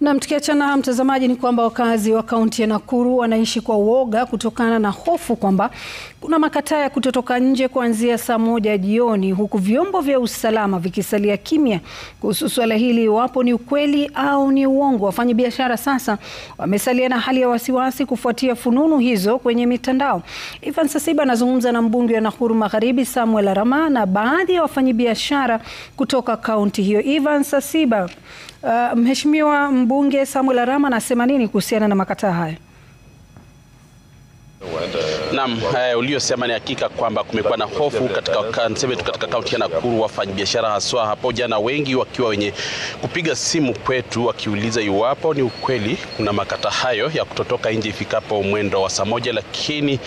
Na tukiachana mtazamaji, ni kwamba wakazi wa kaunti ya Nakuru wanaishi kwa uoga kutokana na hofu kwamba kuna makataa ya kutotoka nje kuanzia saa 1 jioni, huku vyombo vya usalama vikisalia kimya kuhusu swala hili iwapo ni ukweli au ni uongo. Wafanyabiashara sasa wamesalia na hali ya wasiwasi kufuatia fununu hizo kwenye mitandao. Ivan Sasiba anazungumza na mbunge wa Nakuru Magharibi Samuel Arama na baadhi ya wafanyabiashara kutoka kaunti hiyo. Ivan Sasiba, Mheshimiwa mbunge Samuel Arama anasema nini kuhusiana na makataa haya? Naam, uliyosema ni hakika kwamba kumekuwa na hofu katika kaunti ya Nakuru, wafanyabiashara haswa hapo jana wengi wakiwa wenye kupiga simu kwetu wakiuliza iwapo ni ukweli kuna makataa hayo ya kutotoka nje ifikapo mwendo wa saa 1, lakini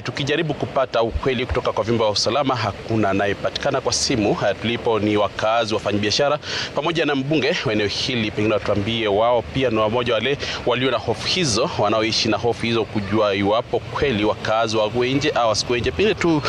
tukijaribu kupata ukweli kutoka kwa vyombo vya usalama hakuna anayepatikana kwa simu. Tulipo ni wakazi wafanyabiashara pamoja na mbunge wa eneo hili, pengine watuambie wao pia ni wamoja wale walio na hofu hizo, wanaoishi na hofu hizo, kujua iwapo kweli wakazi wa nje au wasiko nje. Pengine tu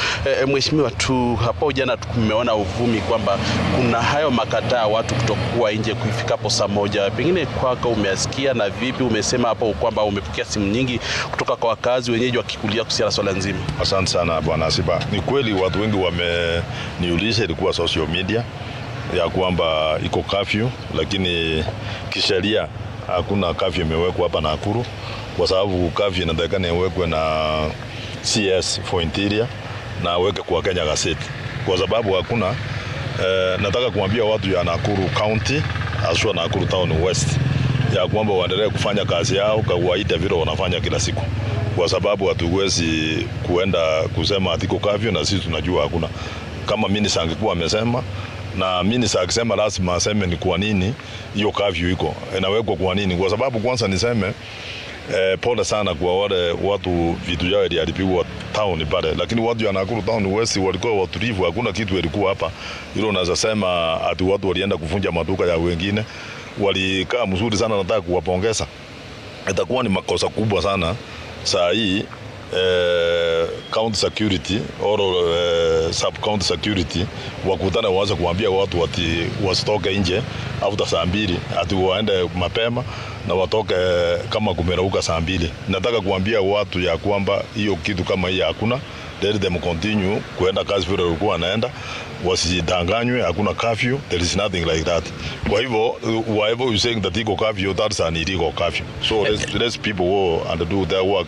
mheshimiwa, tu hapo jana tumeona uvumi kwamba kuna hayo makataa watu kutokuwa nje kufikapo saa 1. Pengine kwako umeasikia na vipi? Umesema hapo kwamba umepokea simu nyingi kutoka kwa wakazi wenyeji wakikulia kuhusiana swala nzima. Asante sana bwana Siba. Ni kweli watu wengi wameniuliza, ilikuwa social media ya kwamba iko curfew, lakini kisheria hakuna curfew imewekwa hapa Nakuru, kwa sababu curfew inatakana iwekwe na CS for Interior na weke kwa Kenya Gazette, kwa sababu hakuna. Nataka kuambia watu ya Nakuru County, haswa Nakuru Town West, ya kwamba waendelee kufanya kazi yao kawaida vile wanafanya kila siku, kwa sababu hatuwezi kuenda kusema atiko curfew na sisi tunajua hakuna. Kama minister angekuwa amesema, na minister akisema lazima aseme ni kwa nini hiyo curfew iko inawekwa, kwa nini. Kwa sababu kwanza niseme pole sana kwa wale watu vitu yao iliharibiwa town pale, lakini watu ya Nakuru Town West walikuwa watulivu, hakuna kitu ilikuwa hapa. Hilo naweza sema ati watu walienda kuvunja maduka ya wengine, walikaa mzuri sana. Nataka kuwapongeza. Itakuwa ni makosa kubwa sana saa hii county security or sub county security wakutana waanze kuambia watu ati wasitoke nje after saa 2, ati waende mapema na watoke kama kumerauka saa 2. Nataka kuambia watu ya kwamba hiyo kitu kama hii hakuna. Let them continue kuenda kazi vile walikuwa wanaenda, wasidanganywe. Hakuna curfew, there is nothing like that. Kwa hivyo whatever you saying that iko curfew, that's an illegal curfew. So let's people go and do their work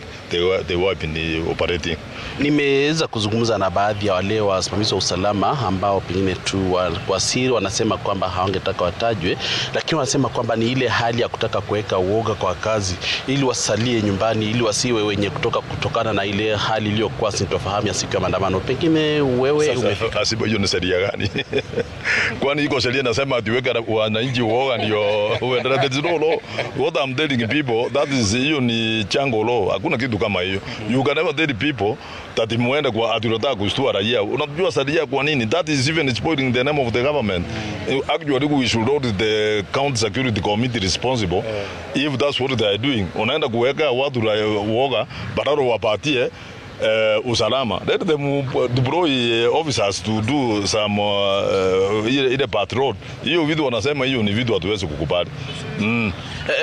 they work in operating. Nimeweza kuzungumza na baadhi ya wale wasimamizi wa usalama ambao pengine tu kwa siri wanasema kwamba hawangetaka watajwe, lakini wanasema kwamba ni ile hali ya kutaka kuweka uoga kwa wakazi ili wasalie nyumbani, ili wasiwe wenye kutokana na ile hali iliyokuwa sintofahamu ya siku ya maandamano. Pengine wewe umefika Asiba, hiyo ni sheria gani? Kwani iko sheria nasema atiweka wananchi uoga ndio uendelee? There is no law. What I'm telling people, that is hiyo ni chango law. Hakuna kitu kama hiyo. You can never tell people that muende kwa aturota kustua raia. Unajua sheria kwa nini? That is even spoiling the name of the government. Actually we should hold the county security committee responsible if that's what they are doing. Unaenda kuweka watu uoga badala wapatie usalama. Let them deploy officers to do some ile patrol. Hiyo vitu wanasema hiyo ni vitu hatuwezi kukubali.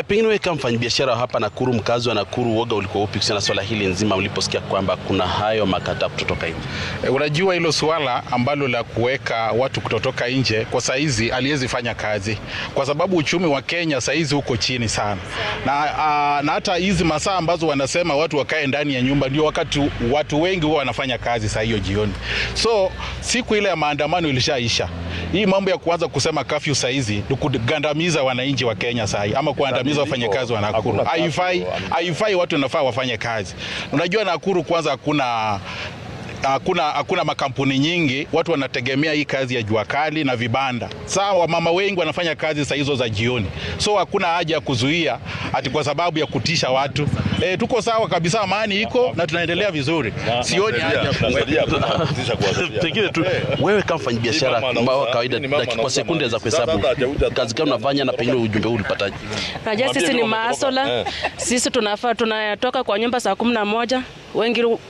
Pengine wewe kama mfanyabiashara hapa Nakuru, mkazi wa Nakuru, uoga ulikuwa upi kuhusiana na swala hili nzima uliposikia kwamba kuna hayo makataa kutotoka nje? Unajua hilo swala ambalo la kuweka watu kutotoka nje kwa saizi aliwezi fanya kazi, kwa sababu uchumi wa Kenya saizi uko chini sana, na hata hizi masaa ambazo wanasema watu wakae ndani ya nyumba ndio wakati watu wengi huwa wanafanya kazi saa hiyo jioni. So siku ile ya maandamano ilishaisha. Hii mambo ya kuanza kusema curfew saizi ni kugandamiza wananchi wa Kenya sahi, ama kuandamiza wafanyakazi wa Nakuru. Haifai, watu wanafaa wafanye kazi. Unajua Nakuru kwanza hakuna makampuni nyingi, watu wanategemea hii kazi ya jua kali na vibanda. Sawa, mama wengi wanafanya kazi saa hizo za jioni. So hakuna haja ya kuzuia ati kwa sababu ya kutisha watu tuko sawa kabisa, amani iko na tunaendelea vizuri. Sioni haja pengine tu wewe kama mfanyabiashara ambao kawaida kwa sekunde za kuhesabu kazi gani unafanya na pengine ujumbe huu ulipataje? Raja, sisi ni maasola. Sisi tunatoka kwa nyumba saa 11.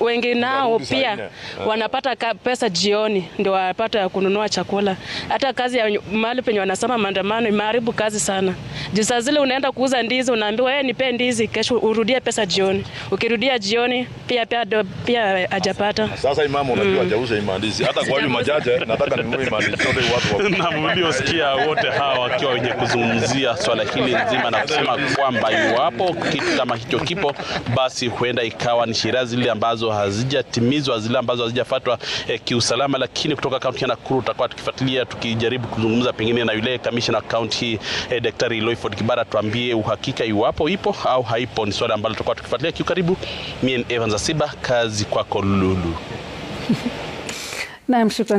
Wengi nao pia wanapata pesa jioni ndio wapata ya kununua chakula. Hata kazi ya mahali penye wanasema maandamano imeharibu kazi sana. Jisa zile unaenda kuuza ndizi unaambiwa wewe nipe ndizi kesho urudie pesa jioni. Ukirudia jioni pia hajapata. Sasa imamu unajua hajauza ndizi. Hata kwa wale majaji nataka ninunue ndizi zote watu Na mliosikia wote hawa wakiwa wenye kuzungumzia swala hili nzima na kusema kwamba iwapo kitu kama hicho kipo basi huenda ikawa ni sheria zile ambazo hazijatimizwa, zile ambazo hazijafuatwa kiusalama. Lakini kutoka kaunti ya Nakuru tutakuwa tukifuatilia, tukijaribu kuzungumza pengine na yule kamishna kaunti hii Daktari Loyford Kibara, tuambie uhakika iwapo ipo au haipo. Ni swala ambalo tutakuwa tukifuatilia kiukaribu. Mimi ni Evans Asiba, kazi kwako Lulu. Naam, shukrani.